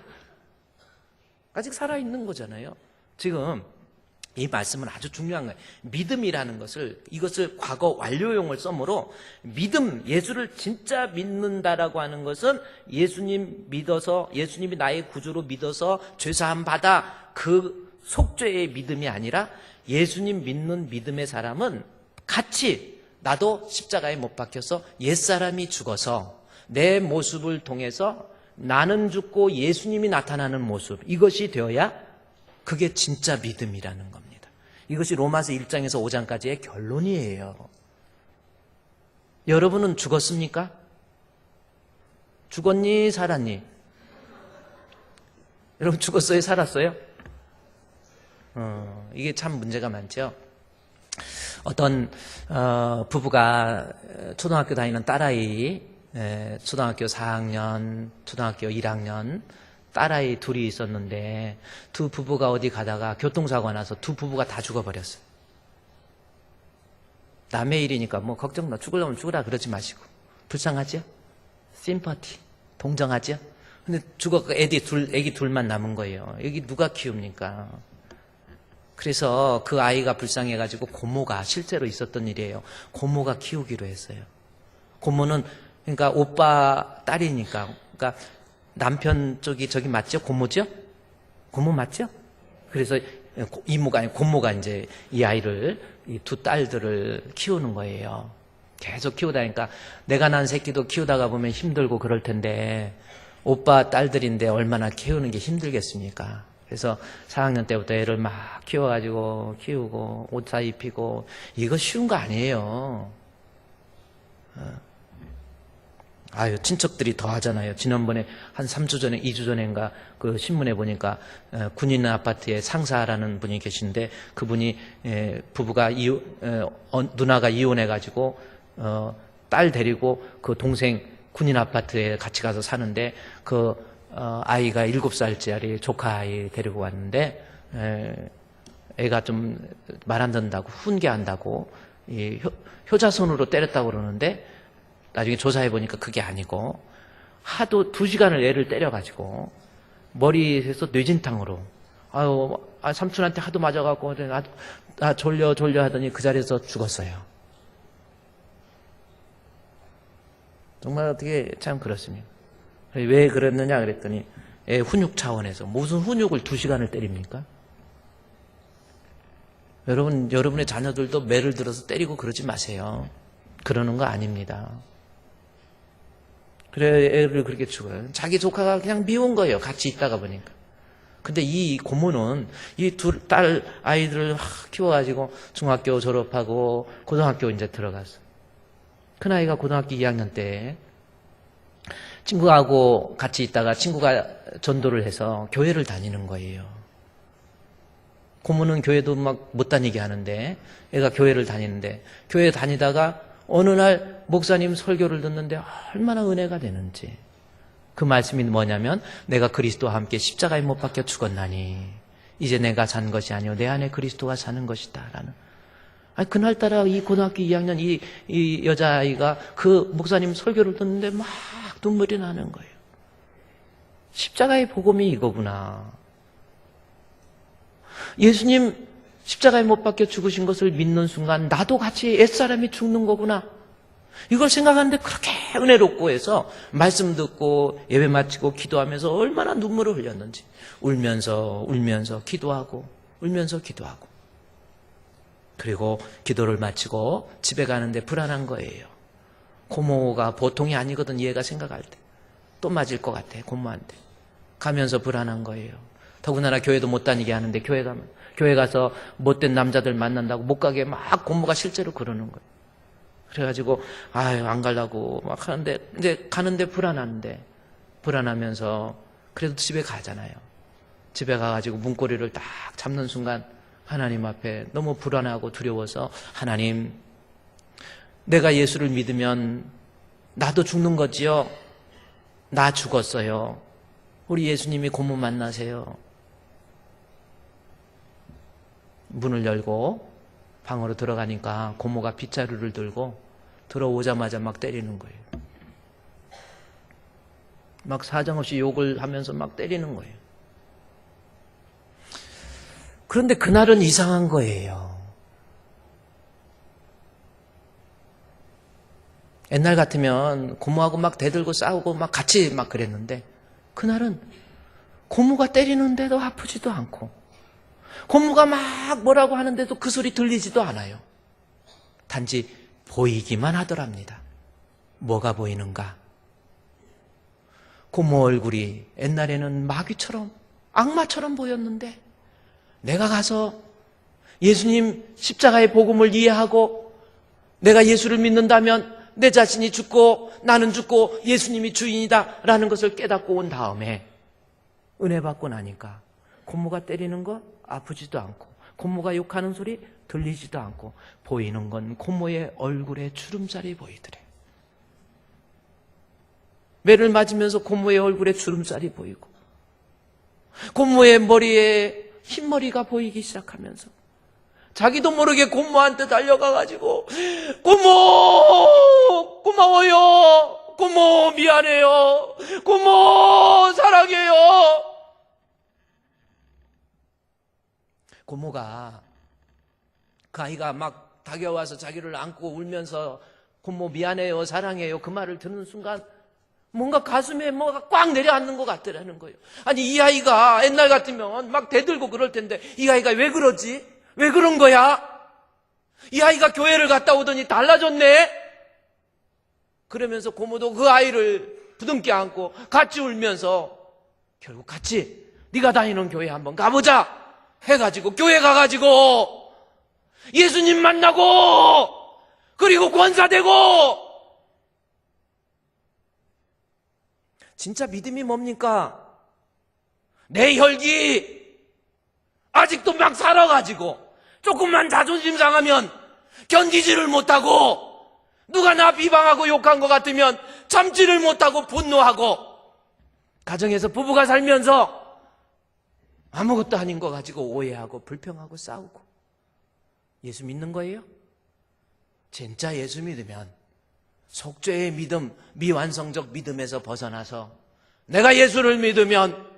아직 살아있는 거잖아요. 지금 이 말씀은 아주 중요한 거예요. 믿음이라는 것을, 이것을 과거 완료형을 써므로 믿음, 예수를 진짜 믿는다라고 하는 것은 예수님 믿어서, 예수님이 나의 구주로 믿어서 죄사함 받아 그 속죄의 믿음이 아니라, 예수님 믿는 믿음의 사람은 같이 나도 십자가에 못 박혀서 옛사람이 죽어서 내 모습을 통해서 나는 죽고 예수님이 나타나는 모습, 이것이 되어야 그게 진짜 믿음이라는 겁니다. 이것이 로마서 1장에서 5장까지의 결론이에요. 여러분은 죽었습니까? 죽었니? 살았니? 여러분 죽었어요? 살았어요? 이게 참 문제가 많죠. 어떤 부부가 초등학교 다니는 딸아이, 초등학교 4학년, 초등학교 1학년 딸아이 둘이 있었는데, 두 부부가 어디 가다가 교통사고가 나서 두 부부가 다 죽어버렸어요. 남의 일이니까 뭐 걱정 마, 죽으려면 죽으라 그러지 마시고. 불쌍하죠? 심퍼티, 동정하죠? 근데 죽었고 애기 둘만 남은 거예요. 여기 누가 키웁니까? 그래서 그 아이가 불쌍해가지고 고모가, 실제로 있었던 일이에요. 고모가 키우기로 했어요. 고모는 그러니까 오빠 딸이니까, 그러니까 남편 쪽이 저기 맞죠? 고모죠? 고모 맞죠? 그래서 이모가 아니고 고모가 이제 이 아이를, 이 두 딸들을 키우는 거예요. 계속 키우다니까 내가 낳은 새끼도 키우다가 보면 힘들고 그럴 텐데 오빠 딸들인데 얼마나 키우는 게 힘들겠습니까? 그래서 4학년 때부터 애를 막 키워가지고 키우고 옷 사 입히고 이거 쉬운 거 아니에요. 아유, 친척들이 더 하잖아요. 지난번에 한 3주 전에, 2주 전인가 그 신문에 보니까 군인 아파트에 상사라는 분이 계신데 그분이 부부가 누나가 이혼해가지고 딸 데리고 그 동생 군인 아파트에 같이 가서 사는데 그 아이가 7살짜리 조카 아이 데리고 왔는데 애가 좀 말 안 듣는다고 훈계한다고 효자손으로 때렸다고 그러는데 나중에 조사해 보니까 그게 아니고 하도 2시간을 애를 때려가지고 머리에서 뇌진탕으로 삼촌한테 하도 맞아갖고 졸려 하더니 그 자리에서 죽었어요. 정말 어떻게 참 그렇습니다. 왜 그랬느냐 그랬더니 애 훈육 차원에서 무슨 훈육을 2시간을 때립니까? 여러분의 자녀들도 매를 들어서 때리고 그러지 마세요. 그러는 거 아닙니다. 그래 애를 그렇게 죽어요. 자기 조카가 그냥 미운 거예요. 같이 있다가 보니까. 근데 이 고모는 이 둘 딸 아이들을 키워가지고 중학교 졸업하고 고등학교 이제 들어갔어. 큰아이가 고등학교 2학년 때 친구하고 같이 있다가 친구가 전도를 해서 교회를 다니는 거예요. 고모는 교회도 막 못 다니게 하는데 애가 교회를 다니는데 교회 다니다가 어느 날 목사님 설교를 듣는데 얼마나 은혜가 되는지. 그 말씀이 뭐냐면 내가 그리스도와 함께 십자가에 못 박혀 죽었나니 이제 내가 산 것이 아니오 내 안에 그리스도가 사는 것이다 라는. 그날따라 이 고등학교 2학년 이 여자아이가 그 목사님 설교를 듣는데 막 눈물이 나는 거예요. 십자가의 복음이 이거구나. 예수님 십자가에 못 박혀 죽으신 것을 믿는 순간 나도 같이 옛사람이 죽는 거구나. 이걸 생각하는데 그렇게 은혜롭고 해서 말씀 듣고 예배 마치고 기도하면서 얼마나 눈물을 흘렸는지 울면서 기도하고 울면서 기도하고 그리고 기도를 마치고 집에 가는데 불안한 거예요. 고모가 보통이 아니거든. 얘가 생각할 때 또 맞을 것 같아. 고모한테 가면서 불안한 거예요. 더군다나 교회도 못 다니게 하는데 교회 가서 못된 남자들 만난다고 못 가게 막 고모가 실제로 그러는 거예요. 그래가지고 안 가려고 막 하는데 이제 가는데 불안하면서 그래도 집에 가잖아요. 집에 가가지고 문고리를 딱 잡는 순간 하나님 앞에 너무 불안하고 두려워서 하나님, 내가 예수를 믿으면 나도 죽는 거지요. 나 죽었어요. 우리 예수님이 고모 만나세요. 문을 열고 방으로 들어가니까 고모가 빗자루를 들고 들어오자마자 막 때리는 거예요. 막 사정없이 욕을 하면서 막 때리는 거예요. 그런데 그날은 이상한 거예요. 옛날 같으면 고모하고 막 대들고 싸우고 막 같이 막 그랬는데 그날은 고모가 때리는데도 아프지도 않고 고모가 막 뭐라고 하는데도 그 소리 들리지도 않아요. 단지 보이기만 하더랍니다. 뭐가 보이는가? 고모 얼굴이 옛날에는 마귀처럼 악마처럼 보였는데 내가 가서 예수님 십자가의 복음을 이해하고 내가 예수를 믿는다면 내 자신이 죽고 나는 죽고 예수님이 주인이다 라는 것을 깨닫고 온 다음에 은혜 받고 나니까 고모가 때리는 거 아프지도 않고 고모가 욕하는 소리 들리지도 않고 보이는 건 고모의 얼굴에 주름살이 보이더래. 매를 맞으면서 고모의 얼굴에 주름살이 보이고 고모의 머리에 흰머리가 보이기 시작하면서 자기도 모르게 고모한테 달려가가지고 고모 고마워요. 고모 미안해요. 고모 사랑해요. 고모가 그 아이가 막 다가와서 자기를 안고 울면서 고모 미안해요, 사랑해요 그 말을 듣는 순간 뭔가 가슴에 뭐가 꽉 내려앉는 것 같더라는 거예요. 아니 이 아이가 옛날 같으면 막 대들고 그럴 텐데 이 아이가 왜 그러지? 왜 그런 거야? 이 아이가 교회를 갔다 오더니 달라졌네? 그러면서 고모도 그 아이를 부둥켜 안고 같이 울면서 결국 같이 네가 다니는 교회 한번 가보자 해가지고 교회 가가지고 예수님 만나고 그리고 권사되고. 진짜 믿음이 뭡니까? 내 혈기 아직도 막 살아가지고 조금만 자존심 상하면 견디지를 못하고 누가 나 비방하고 욕한 것 같으면 참지를 못하고 분노하고 가정에서 부부가 살면서 아무것도 아닌 거 가지고 오해하고 불평하고 싸우고. 예수 믿는 거예요? 진짜 예수 믿으면 속죄의 믿음, 미완성적 믿음에서 벗어나서 내가 예수를 믿으면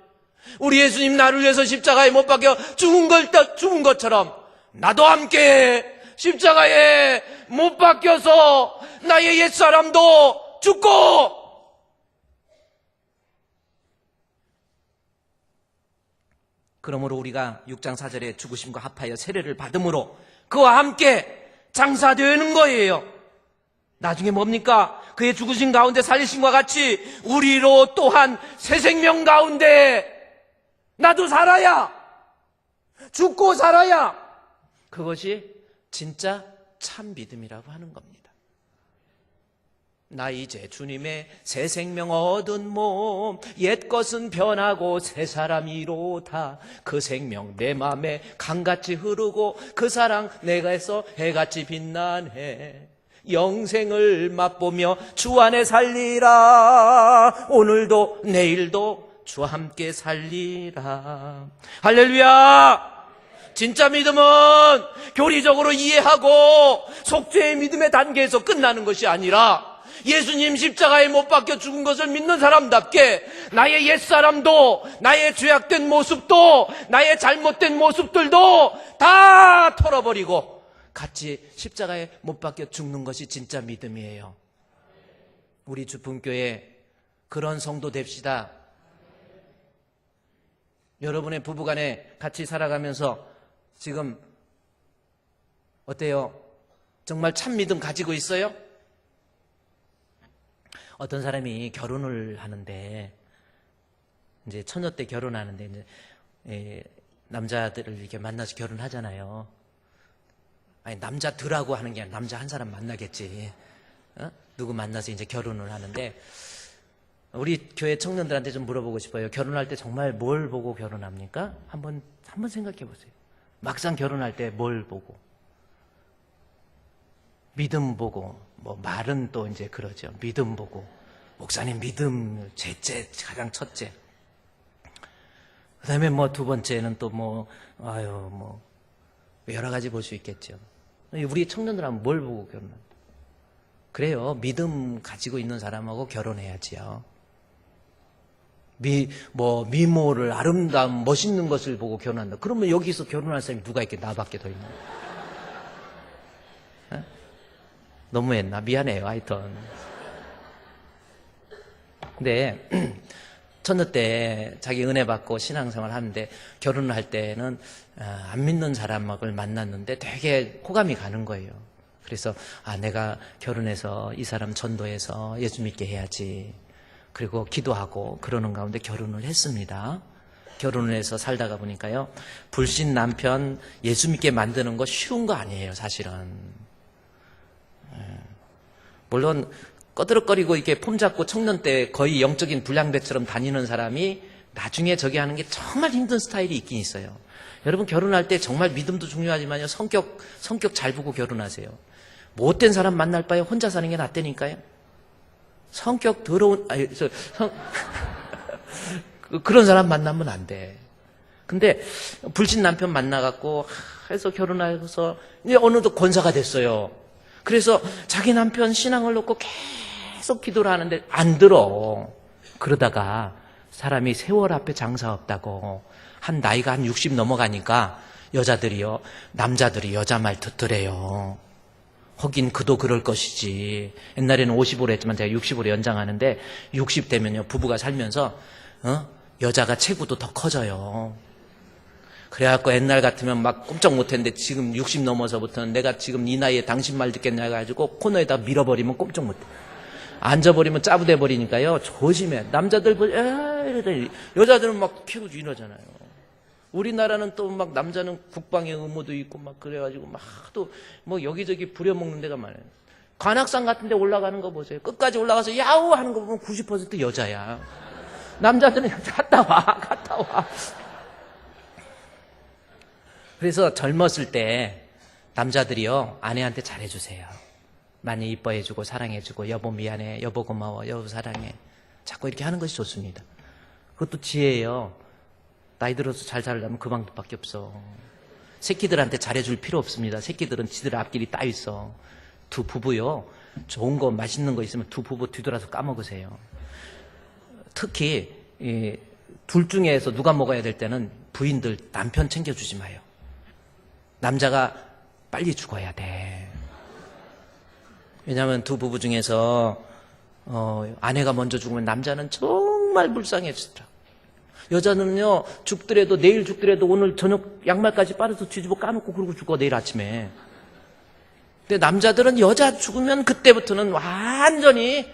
우리 예수님 나를 위해서 십자가에 못 박혀 죽은 것처럼 나도 함께 십자가에 못 박혀서 나의 옛사람도 죽고. 그러므로 우리가 6장 4절에 죽으심과 합하여 세례를 받음으로 그와 함께 장사되는 거예요. 나중에 뭡니까? 그의 죽으신 가운데 살리심과 같이 우리로 또한 새 생명 가운데 나도 살아야, 죽고 살아야, 그것이 진짜 참 믿음이라고 하는 겁니다. 나 이제 주님의 새 생명 얻은 몸, 옛 것은 변하고 새 사람이로다. 그 생명 내 맘에 강같이 흐르고 그 사랑 내가에서 해같이 빛나네. 영생을 맛보며 주 안에 살리라. 오늘도 내일도 주와 함께 살리라. 할렐루야. 진짜 믿음은 교리적으로 이해하고 속죄의 믿음의 단계에서 끝나는 것이 아니라 예수님 십자가에 못 박혀 죽은 것을 믿는 사람답게 나의 옛사람도, 나의 죄악된 모습도, 나의 잘못된 모습들도 다 털어버리고 같이 십자가에 못 박혀 죽는 것이 진짜 믿음이에요. 우리 주품교회 그런 성도 됩시다. 여러분의 부부간에 같이 살아가면서 지금 어때요? 정말 참 믿음 가지고 있어요? 어떤 사람이 결혼을 하는데 이제 처녀 때 결혼하는데 이제 남자들을 이렇게 만나서 결혼하잖아요. 아니 남자들하고 하는 게 아니라 남자 한 사람 만나겠지. 누구 만나서 이제 결혼을 하는데 우리 교회 청년들한테 좀 물어보고 싶어요. 결혼할 때 정말 뭘 보고 결혼합니까? 한번 생각해 보세요. 막상 결혼할 때 뭘 보고? 믿음 보고, 뭐 말은 또 이제 그러죠. 믿음 보고. 목사님 믿음 셋째, 가장 첫째. 그 다음에 뭐 두 번째는 또 뭐 여러 가지 볼 수 있겠죠. 우리 청년들 하면 뭘 보고 결혼합니까? 그래요. 믿음 가지고 있는 사람하고 결혼해야지요. 미모를, 아름다움, 멋있는 것을 보고 결혼한다. 그러면 여기서 결혼할 사람이 누가 있겠? 나밖에 더 있나? 너무했나? 미안해요. 하여튼. 근데 처녀 때 자기 은혜 받고 신앙생활 하는데 결혼을 할 때는 안 믿는 사람을 만났는데 되게 호감이 가는 거예요. 그래서 내가 결혼해서 이 사람 전도해서 예수 믿게 해야지. 그리고 기도하고 그러는 가운데 결혼을 했습니다. 결혼을 해서 살다가 보니까요, 불신 남편 예수 믿게 만드는 거 쉬운 거 아니에요, 사실은. 물론 꺼드럭거리고 이렇게 폼 잡고 청년 때 거의 영적인 불량배처럼 다니는 사람이 나중에 저기 하는 게 정말 힘든 스타일이 있긴 있어요. 여러분 결혼할 때 정말 믿음도 중요하지만요, 성격 잘 보고 결혼하세요. 못된 사람 만날 바에 혼자 사는 게 낫다니까요. 성격 더러운 그런 사람 만나면 안 돼. 근데 불신 남편 만나갖고 해서 결혼해서 이제 어느덧 권사가 됐어요. 그래서 자기 남편 신앙을 놓고 계속 기도를 하는데 안 들어. 그러다가 사람이 세월 앞에 장사 없다고 나이가 한 60 넘어가니까 남자들이 여자 말 듣더래요. 하긴 그도 그럴 것이지. 옛날에는 50으로 했지만 제가 60으로 연장하는데 60 되면요 부부가 살면서 여자가 체구도 더 커져요. 그래갖고 옛날 같으면 막 꼼짝 못했는데 지금 60 넘어서부터는 내가 지금 이 나이에 당신 말 듣겠냐 해가지고 코너에다 밀어버리면 꼼짝 못해. 앉아버리면 짜부돼 버리니까요. 조심해. 남자들 이러더니 여자들은 막 키우고 이러잖아요. 우리나라는 또 막 남자는 국방의 의무도 있고 막 그래가지고 막 또 뭐 여기저기 부려먹는 데가 많아요. 관악산 같은 데 올라가는 거 보세요. 끝까지 올라가서 야우 하는 거 보면 90% 여자야. 남자들은 갔다 와. 그래서 젊었을 때 남자들이요 아내한테 잘해주세요. 많이 이뻐해주고 사랑해주고 여보 미안해, 여보 고마워, 여보 사랑해. 자꾸 이렇게 하는 것이 좋습니다. 그것도 지혜예요. 나이 들어서 잘 살려면 그 방법밖에 없어. 새끼들한테 잘해줄 필요 없습니다. 새끼들은 지들 앞길이 따 있어. 두 부부요 좋은 거 맛있는 거 있으면 두 부부 뒤돌아서 까먹으세요. 특히 둘 중에서 누가 먹어야 될 때는 부인들 남편 챙겨주지 마요. 남자가 빨리 죽어야 돼. 왜냐하면 두 부부 중에서 아내가 먼저 죽으면 남자는 정말 불쌍해지더라고. 여자는요 죽더라도 내일 죽더라도 오늘 저녁 양말까지 빨아서 뒤집어 까놓고 그러고 죽어 내일 아침에. 근데 남자들은 여자 죽으면 그때부터는 완전히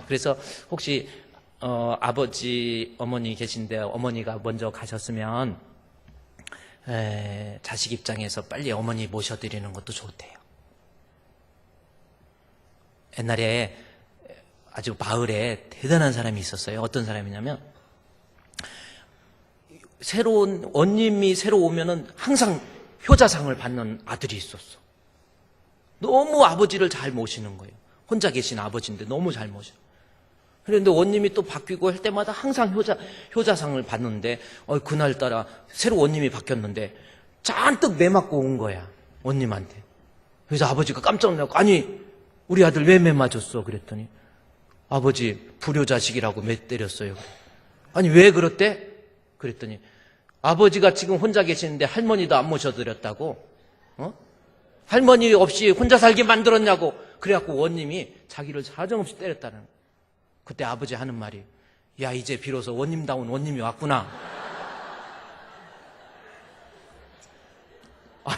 그래서 혹시 아버지 어머니 계신데 어머니가 먼저 가셨으면 자식 입장에서 빨리 어머니 모셔드리는 것도 좋대요. 옛날에 아주 마을에 대단한 사람이 있었어요. 어떤 사람이냐면 새로운 원님이 새로 오면은 항상 효자상을 받는 아들이 있었어. 너무 아버지를 잘 모시는 거예요. 혼자 계신 아버지인데 너무 잘 모셔. 그런데 원님이 또 바뀌고 할 때마다 항상 효자상을 받는데 그날따라 새로 원님이 바뀌었는데 잔뜩 매맞고 온 거야. 원님한테. 그래서 아버지가 깜짝 놀라고 아니 우리 아들 왜 매맞았어? 그랬더니 아버지 불효자식이라고 매 때렸어요. 아니 왜 그렇대? 그랬더니 아버지가 지금 혼자 계시는데 할머니도 안 모셔드렸다고? 할머니 없이 혼자 살게 만들었냐고. 그래갖고 원님이 자기를 사정없이 때렸다는 거예요. 그때 아버지 하는 말이 야 이제 비로소 원님다운 원님이 왔구나.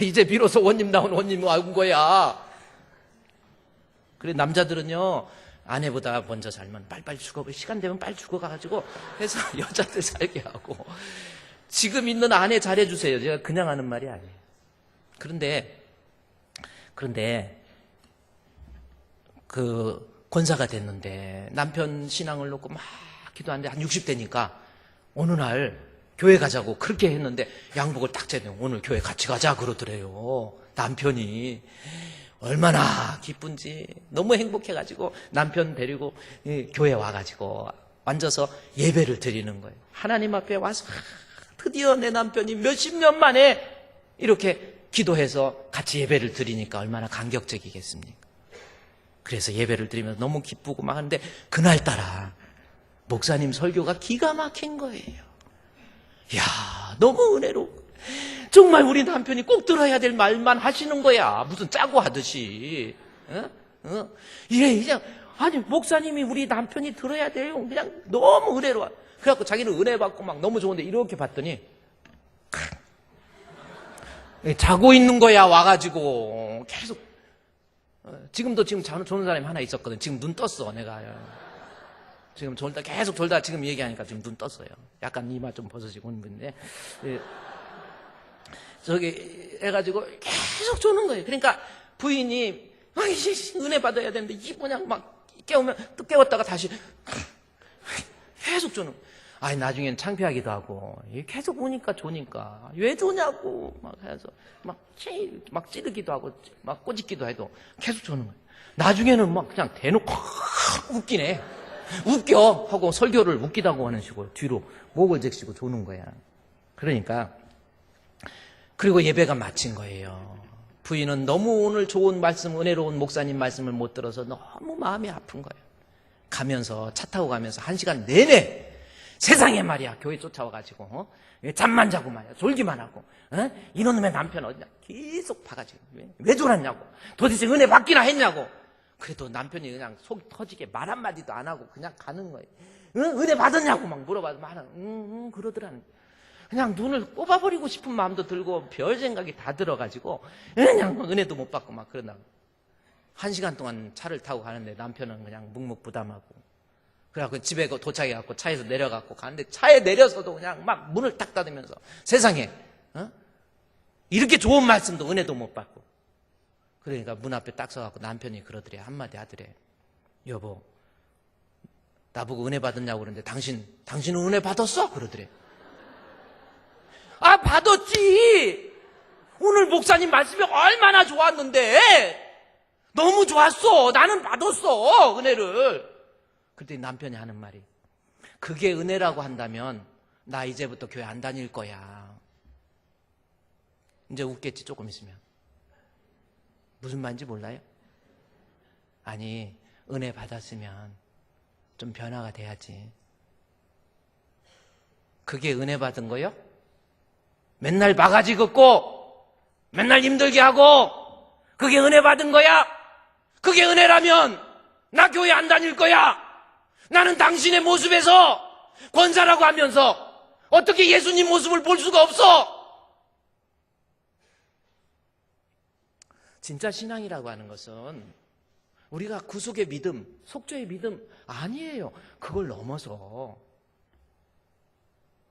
이제 비로소 원님다운 원님이 온 거야. 그래 남자들은요 아내보다 먼저 살면 빨리빨리 죽어 시간 되면 빨리 죽어가지고 해서 여자들 살게 하고 지금 있는 아내 잘해주세요. 제가 그냥 하는 말이 아니에요. 그런데 그 권사가 됐는데 남편 신앙을 놓고 막 기도하는데 한 60대니까 어느 날 교회 가자고 그렇게 했는데 양복을 딱 재요. 오늘 교회 같이 가자 그러더래요. 남편이 얼마나 기쁜지 너무 행복해가지고 남편 데리고 교회 와가지고 앉아서 예배를 드리는 거예요. 하나님 앞에 와서 드디어 내 남편이 몇십 년 만에 이렇게 기도해서 같이 예배를 드리니까 얼마나 감격적이겠습니까? 그래서 예배를 드리면서 너무 기쁘고 막 하는데 그날따라 목사님 설교가 기가 막힌 거예요. 이야 너무 은혜로 정말 우리 남편이 꼭 들어야 될 말만 하시는 거야. 무슨 짜고 하듯이. 이래 그냥 아니 목사님이 우리 남편이 들어야 돼요. 그냥 너무 은혜로워. 그래갖고 자기는 은혜 받고 막 너무 좋은데 이렇게 봤더니 자고 있는 거야. 와가지고 계속 지금도 지금 좋은 사람이 하나 있었거든. 지금 눈 떴어 내가. 지금 계속 졸다 지금 얘기하니까 지금 눈 떴어요. 약간 이마 좀 벗어지고 있는데 저기 해가지고 계속 조는 거예요. 그러니까 부인이 은혜 받아야 되는데 이 뭐냐 막 깨우면 또 깨웠다가 다시 계속 조는 거예요. 아니 나중엔 창피하기도 하고 계속 우니까 조니까 왜 조냐고 막 해서 막 찌르기도 하고 막 꼬집기도 해도 계속 조는 거예요. 나중에는 막 그냥 대놓고 웃기네. 웃겨 하고 설교를 웃기다고 하는 식으로 뒤로 목을 적시고 조는 거야. 그러니까 그리고 예배가 마친 거예요. 부인은 너무 오늘 좋은 말씀 은혜로운 목사님 말씀을 못 들어서 너무 마음이 아픈 거예요. 가면서 차 타고 가면서 1시간 내내 세상에 말이야 교회 쫓아와가지고 잠만 자고 말이야 졸기만 하고 이놈의 남편 어디냐 계속 봐가지고 왜 졸았냐고 도대체 은혜 받기나 했냐고. 그래도 남편이 그냥 속 터지게 말 한마디도 안 하고 그냥 가는 거예요. 은혜 받았냐고 막 물어봐도 말은 그러더라는 거예요. 그냥 눈을 꼽아버리고 싶은 마음도 들고 별 생각이 다 들어가지고 그냥 은혜도 못 받고 막 그런다고. 1시간 동안 차를 타고 가는데 남편은 그냥 묵묵부담하고 그래갖고 집에 도착해갖고 차에서 내려갖고 가는데 차에 내려서도 그냥 막 문을 딱 닫으면서 세상에 이렇게 좋은 말씀도 은혜도 못 받고. 그러니까 문 앞에 딱 서갖고 남편이 그러더래. 한마디 하더래. 여보 나보고 은혜 받았냐고 그러는데 당신은 은혜 받았어? 그러더래. 아 받았지. 오늘 목사님 말씀이 얼마나 좋았는데 너무 좋았어. 나는 받았어 은혜를. 그때 남편이 하는 말이 그게 은혜라고 한다면 나 이제부터 교회 안 다닐 거야. 이제 웃겠지 조금 있으면. 무슨 말인지 몰라요? 아니 은혜 받았으면 좀 변화가 돼야지. 그게 은혜 받은 거요? 맨날 바가지 긋고 맨날 힘들게 하고 그게 은혜 받은 거야? 그게 은혜라면 나 교회 안 다닐 거야. 나는 당신의 모습에서 권사라고 하면서 어떻게 예수님 모습을 볼 수가 없어? 진짜 신앙이라고 하는 것은 우리가 구속의 믿음, 속죄의 믿음 아니에요. 그걸 넘어서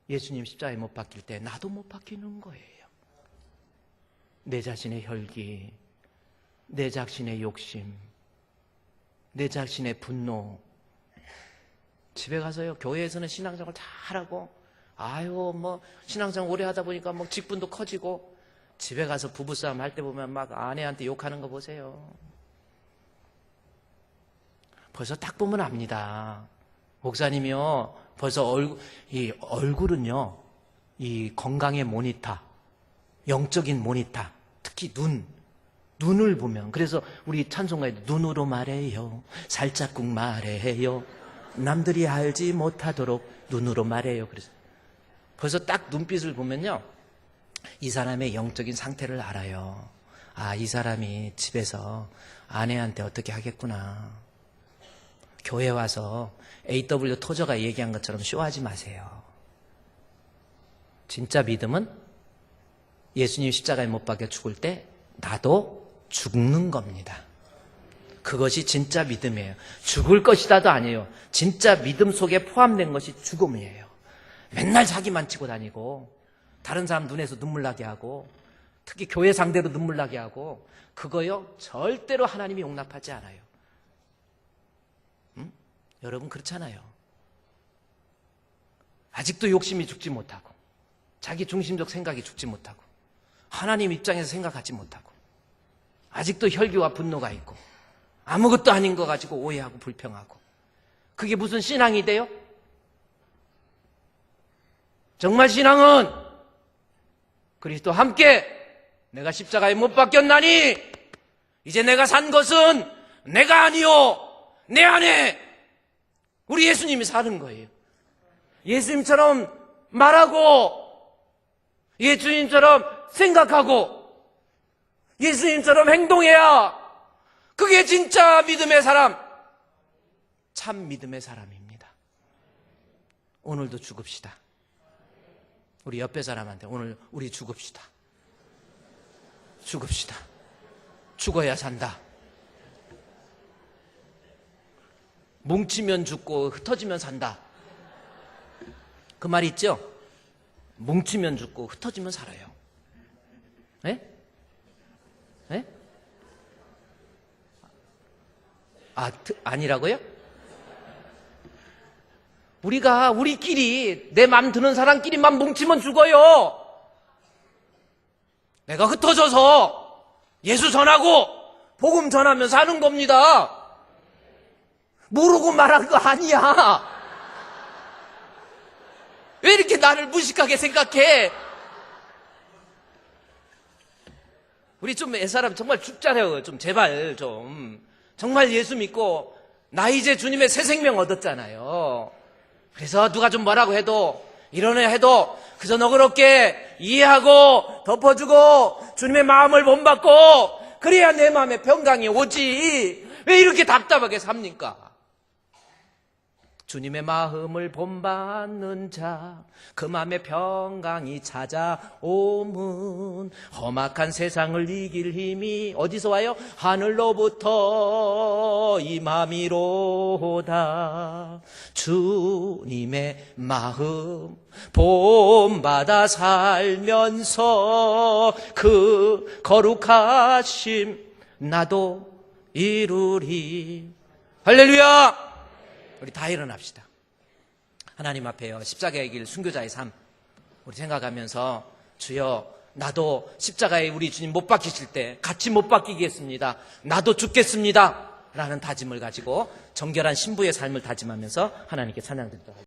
예수님 십자가에 못 박힐 때 나도 못 박히는 거예요. 내 자신의 혈기, 내 자신의 욕심, 내 자신의 분노. 집에 가서요 교회에서는 신앙생활 잘하고 뭐 신앙생활 오래 하다 보니까 뭐 직분도 커지고 집에 가서 부부싸움 할 때 보면 막 아내한테 욕하는 거 보세요. 벌써 딱 보면 압니다. 목사님이요 벌써 얼굴은요 이 건강의 모니터, 영적인 모니터, 특히 눈을 보면. 그래서 우리 찬송가에도 눈으로 말해요, 살짝국 말해요, 남들이 알지 못하도록 눈으로 말해요. 그래서 벌써 딱 눈빛을 보면요 이 사람의 영적인 상태를 알아요. 아, 이 사람이 집에서 아내한테 어떻게 하겠구나. 교회 와서 A.W. 토저가 얘기한 것처럼 쇼하지 마세요. 진짜 믿음은 예수님 십자가에 못 박혀 죽을 때 나도 죽는 겁니다. 그것이 진짜 믿음이에요. 죽을 것이다도 아니에요. 진짜 믿음 속에 포함된 것이 죽음이에요. 맨날 자기만 치고 다니고 다른 사람 눈에서 눈물 나게 하고 특히 교회 상대로 눈물 나게 하고 그거요 절대로 하나님이 용납하지 않아요. 여러분 그렇잖아요. 아직도 욕심이 죽지 못하고 자기 중심적 생각이 죽지 못하고 하나님 입장에서 생각하지 못하고 아직도 혈기와 분노가 있고 아무것도 아닌 거 가지고 오해하고 불평하고 그게 무슨 신앙이 돼요? 정말 신앙은 그리스도와 함께 내가 십자가에 못 박혔나니 이제 내가 산 것은 내가 아니요 내 안에 우리 예수님이 사는 거예요. 예수님처럼 말하고 예수님처럼 생각하고 예수님처럼 행동해야 그게 진짜 믿음의 사람, 참 믿음의 사람입니다. 오늘도 죽읍시다. 우리 옆에 사람한테 오늘 우리 죽읍시다. 죽읍시다. 죽어야 산다. 뭉치면 죽고 흩어지면 산다. 그 말 있죠? 뭉치면 죽고 흩어지면 살아요. 네? 네? 아니라고요? 우리끼리 내 맘 드는 사람끼리만 뭉치면 죽어요. 내가 흩어져서 예수 전하고 복음 전하면 사는 겁니다. 모르고 말한 거 아니야. 왜 이렇게 나를 무식하게 생각해? 우리 좀 애사람 정말 죽잖아요. 좀 제발 좀 정말 예수 믿고 나 이제 주님의 새 생명 얻었잖아요. 그래서 누가 좀 뭐라고 해도 이러네 해도 그저 너그럽게 이해하고 덮어주고 주님의 마음을 본받고 그래야 내 마음에 평강이 오지. 왜 이렇게 답답하게 삽니까? 주님의 마음을 본받는 자, 그 마음에 평강이 찾아오면 험악한 세상을 이길 힘이 어디서 와요? 하늘로부터 임함이로다. 주님의 마음 본받아 살면서 그 거룩하심 나도 이루리. 할렐루야! 우리 다 일어납시다. 하나님 앞에요. 십자가의 길, 순교자의 삶 우리 생각하면서 주여 나도 십자가에 우리 주님 못 박히실 때 같이 못 박히겠습니다. 나도 죽겠습니다. 라는 다짐을 가지고 정결한 신부의 삶을 다짐하면서 하나님께 찬양 드리도록 하겠습니다.